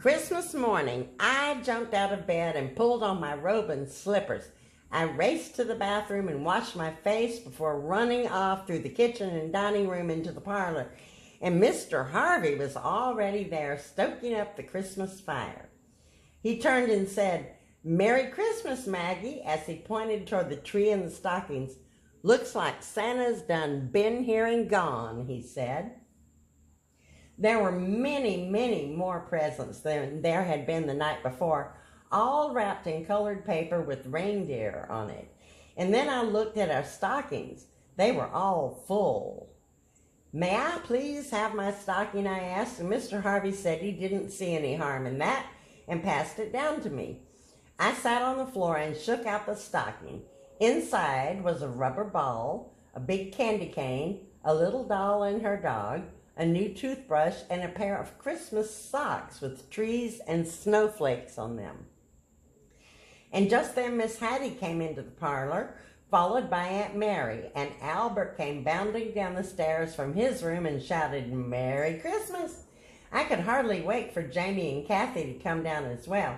Christmas morning, I jumped out of bed and pulled on my robe and slippers. I raced to the bathroom and washed my face before running off through the kitchen and dining room into the parlor. And Mr. Harvey was already there, stoking up the Christmas fire. He turned and said, "Merry Christmas, Maggie," as he pointed toward the tree and the stockings. "Looks like Santa's done been here and gone," he said. There were many, many more presents than there had been the night before, all wrapped in colored paper with reindeer on it. And then I looked at our stockings. They were all full. "May I please have my stocking?" I asked, and Mr. Harvey said he didn't see any harm in that and passed it down to me. I sat on the floor and shook out the stocking. Inside was a rubber ball, a big candy cane, a little doll and her dog, a new toothbrush, and a pair of Christmas socks with trees and snowflakes on them. And just then Miss Hattie came into the parlor, followed by Aunt Mary, and Albert came bounding down the stairs from his room and shouted, "Merry Christmas!" I could hardly wait for Jamie and Kathy to come down as well.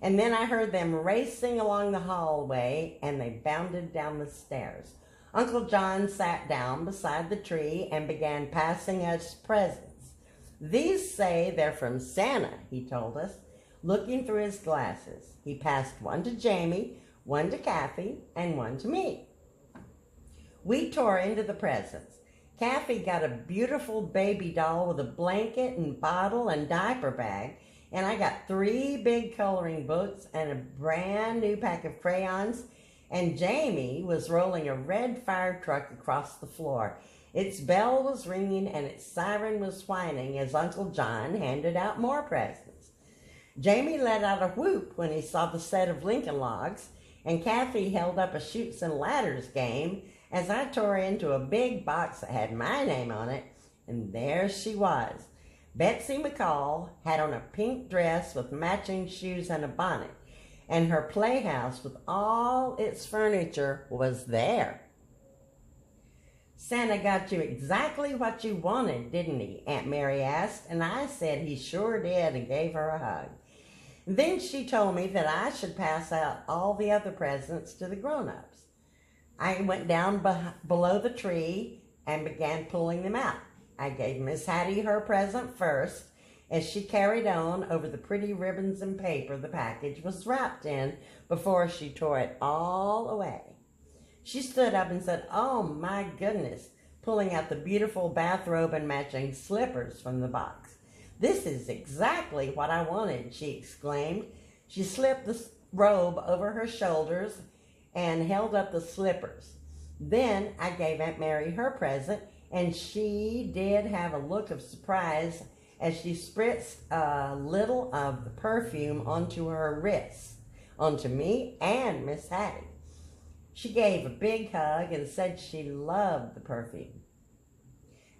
And then I heard them racing along the hallway, and they bounded down the stairs. Uncle John sat down beside the tree and began passing us presents. "These say they're from Santa," he told us, looking through his glasses. He passed one to Jamie, one to Kathy, and one to me. We tore into the presents. Kathy got a beautiful baby doll with a blanket and bottle and diaper bag, and I got 3 big coloring books and a brand new pack of crayons, and Jamie was rolling a red fire truck across the floor. Its bell was ringing and its siren was whining as Uncle John handed out more presents. Jamie let out a whoop when he saw the set of Lincoln Logs, and Kathy held up a Chutes and Ladders game as I tore into a big box that had my name on it, and there she was. Betsy McCall had on a pink dress with matching shoes and a bonnet, and her playhouse with all its furniture was there. "Santa got you exactly what you wanted, didn't he?" Aunt Mary asked, and I said he sure did and gave her a hug. Then she told me that I should pass out all the other presents to the grown-ups. I went down below the tree and began pulling them out. I gave Miss Hattie her present first, as she carried on over the pretty ribbons and paper the package was wrapped in before she tore it all away. She stood up and said, "Oh my goodness," pulling out the beautiful bathrobe and matching slippers from the box. "This is exactly what I wanted," she exclaimed. She slipped the robe over her shoulders and held up the slippers. Then I gave Aunt Mary her present, and she did have a look of surprise as she spritzed a little of the perfume onto her wrists, onto me and Miss Hattie. She gave a big hug and said she loved the perfume.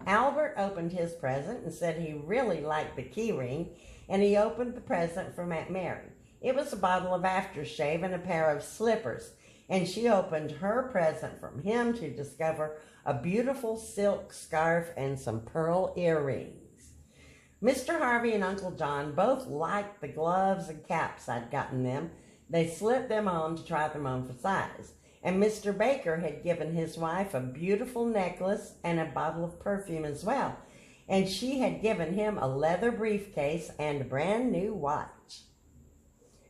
Albert opened his present and said he really liked the key ring, and he opened the present from Aunt Mary. It was a bottle of aftershave and a pair of slippers, and she opened her present from him to discover a beautiful silk scarf and some pearl earrings. Mr. Harvey and Uncle John both liked the gloves and caps I'd gotten them. They slipped them on to try them on for size. And Mr. Baker had given his wife a beautiful necklace and a bottle of perfume as well. And she had given him a leather briefcase and a brand new watch.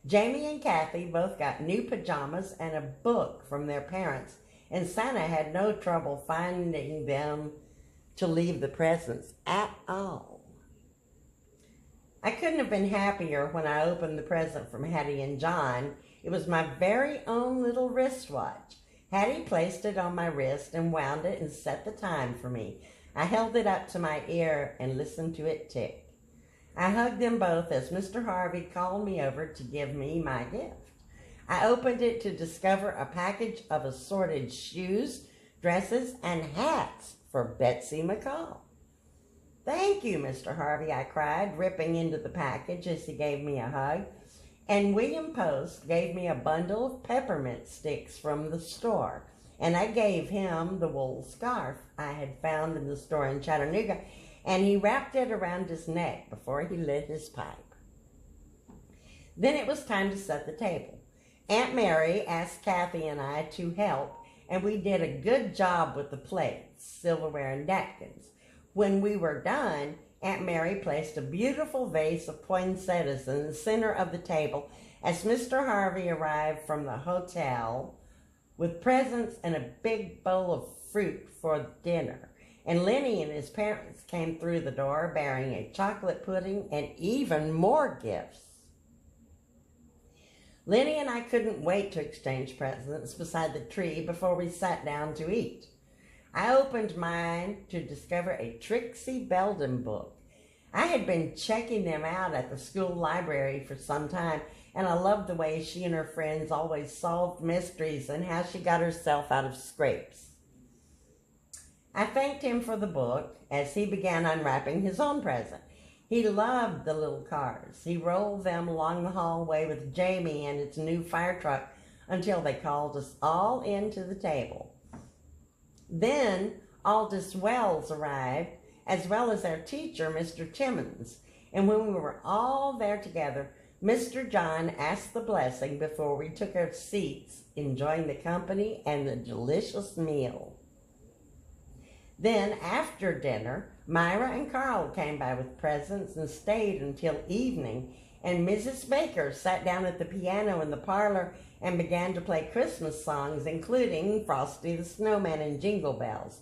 Jamie and Kathy both got new pajamas and a book from their parents, and Santa had no trouble finding them to leave the presents at all. I couldn't have been happier when I opened the present from Hattie and John. It was my very own little wristwatch. Hattie placed it on my wrist and wound it and set the time for me. I held it up to my ear and listened to it tick. I hugged them both as Mr. Harvey called me over to give me my gift. I opened it to discover a package of assorted shoes, dresses, and hats for Betsy McCall. "Thank you, Mr. Harvey," I cried, ripping into the package as he gave me a hug. And William Post gave me a bundle of peppermint sticks from the store, and I gave him the wool scarf I had found in the store in Chattanooga, and he wrapped it around his neck before he lit his pipe. Then it was time to set the table. Aunt Mary asked Kathy and I to help, and we did a good job with the plates, silverware, and napkins. When we were done, Aunt Mary placed a beautiful vase of poinsettias in the center of the table as Mr. Harvey arrived from the hotel with presents and a big bowl of fruit for dinner. And Lenny and his parents came through the door bearing a chocolate pudding and even more gifts. Lenny and I couldn't wait to exchange presents beside the tree before we sat down to eat. I opened mine to discover a Trixie Belden book. I had been checking them out at the school library for some time, and I loved the way she and her friends always solved mysteries and how she got herself out of scrapes. I thanked him for the book as he began unwrapping his own present. He loved the little cars. He rolled them along the hallway with Jamie and its new fire truck until they called us all into the table. Then Aldous Wells arrived, as well as our teacher, Mr. Timmons. And when we were all there together, Mr. John asked the blessing before we took our seats, enjoying the company and the delicious meal. Then, after dinner, Myra and Carl came by with presents and stayed until evening, and Mrs. Baker sat down at the piano in the parlor and began to play Christmas songs, including Frosty the Snowman and Jingle Bells.